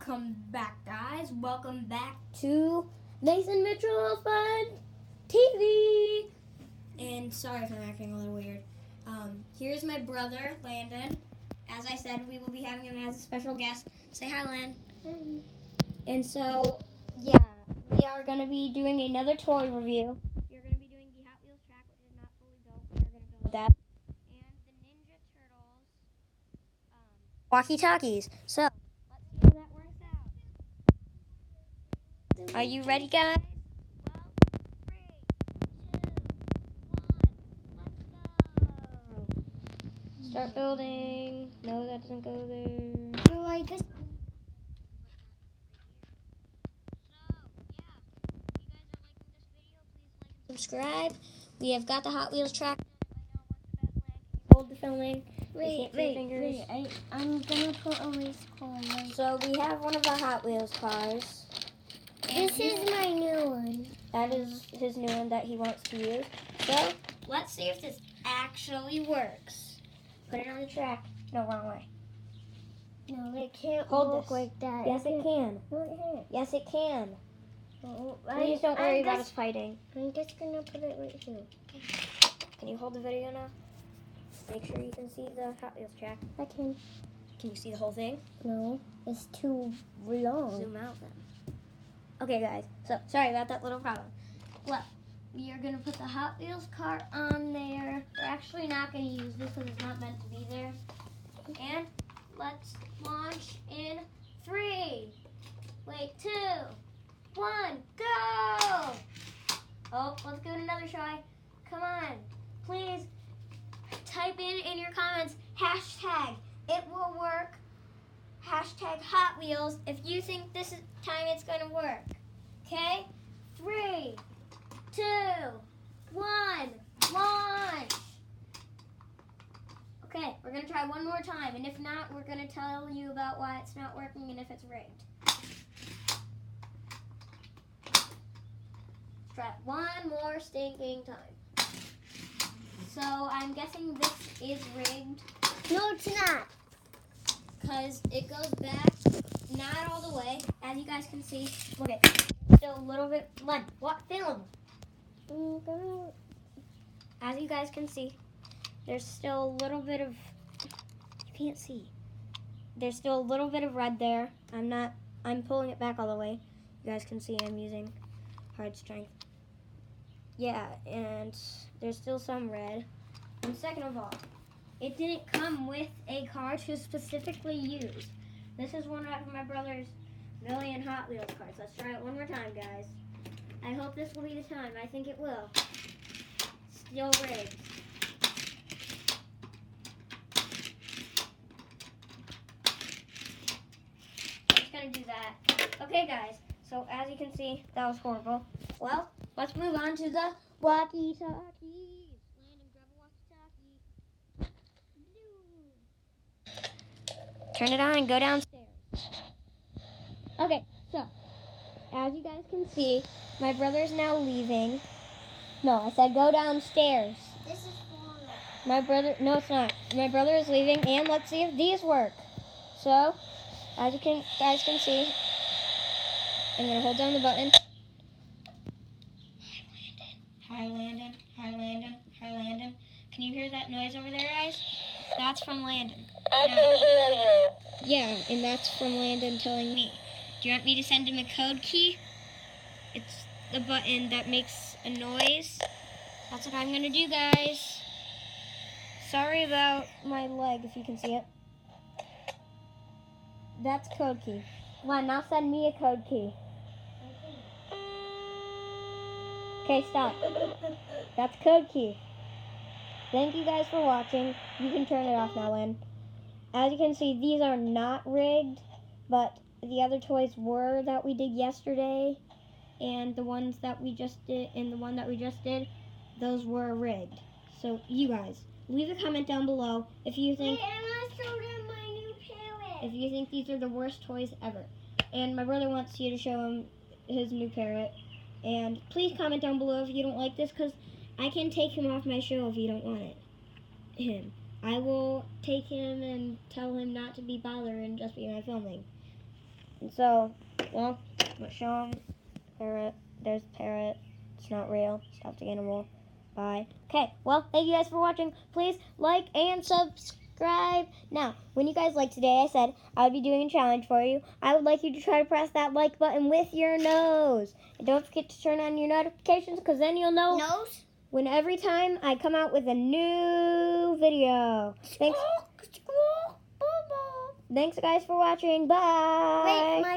Welcome back, guys. Welcome back to Mason Mitchell Fun TV. And sorry if I'm acting a little weird. Here's my brother, Landon. As I said, we will be having him as a special guest. Say hi, Land. Hi. And so, yeah, we are going to be doing another toy review. You're going to be doing the Hot Wheels track, which is not fully built. We're going to go with that. And the Ninja Turtles walkie-talkies. So, let's see how that works out. Are you ready, guys? Well, 3, 2, 1, let's go. Start building. No, that doesn't go there. No, I guess. Subscribe. We have got the Hot Wheels track. Hold the filming. Wait. I'm gonna put a race car right. So we have one of the Hot Wheels cars. This is my new one. That is his new one that he wants to use. So let's see if this actually works. Put it on the track. No, wrong way. No, it can't Hold look this. like that. Yes, it can. No, it can't. Yes, it can. Oh, Please don't worry about us fighting. I'm just gonna put it right here. Can you hold the video now? Make sure you can see the Hot Wheels track. I can. Can you see the whole thing? No, it's too long. Zoom out then. Okay, guys. So, sorry about that little problem. Well, we are going to put the Hot Wheels car on there. We're actually not going to use this because it's not meant to be there. And let's launch in 3. Wait, 2, 1, go! Oh, let's give it another try. Come on. Please type in your comments, hashtag it will work, hashtag Hot Wheels, if you think this is time it's going to work. Okay? 3, 2, 1, launch! Okay, we're going to try one more time, and if not, we're going to tell you about why it's not working and if it's rigged. Let's try it one more stinking time. So I'm guessing this is rigged. No, it's not. Because it goes back, not all the way. As you guys can see, look at still a little bit. What film? As you guys can see, there's still a little bit of. You can't see. There's still a little bit of red there. I'm pulling it back all the way. You guys can see I'm using hard strength. Yeah, and there's still some red. And second of all, it didn't come with a car to specifically use. This is one of my brother's million Hot Wheels cars. Let's try it one more time, guys. I hope this will be the time. I think it will. Still rigged. I'm just going to do that. Okay, guys. So, as you can see, that was horrible. Well, let's move on to the walkie-talkies. Turn it on and go downstairs. Okay, so, as you guys can see, my brother's now leaving. No, I said go downstairs. This is falling. No, it's not. My brother is leaving, and let's see if these work. So, as you guys can see, I'm going to hold down the button. Hi, Landon. Hi, Landon. Hi, Landon. Can you hear that noise over there, guys? That's from Landon. I can hear you. Yeah, and that's from Landon telling me. Do you want me to send him a code key? It's the button that makes a noise. That's what I'm going to do, guys. Sorry about my leg, if you can see it. That's code key. Come on, now send me a code key. Okay, stop. That's code key. Thank you guys for watching. You can turn it off now, Lynn. As you can see, these are not rigged, but the other toys were that we did yesterday, and the ones that we just did, and the one that we just did, those were rigged. So, you guys, leave a comment down below if you think. Wait, I want to show them my new parrot. If you think these are the worst toys ever. And my brother wants you to show him his new parrot. And please comment down below if you don't like this, because I can take him off my show if you don't want him. I will take him and tell him not to be bothered and just be my filming. And so, well, let's show him. Parrot. There's a parrot. It's not real. Stuffed animal. Bye. Okay, well, thank you guys for watching. Please like and subscribe. Now, when you guys like today, I said I would be doing a challenge for you. I would like you to try to press that like button with your nose. And don't forget to turn on your notifications, because then you'll know when every time I come out with a new video. Thanks guys for watching. Bye. Wait, my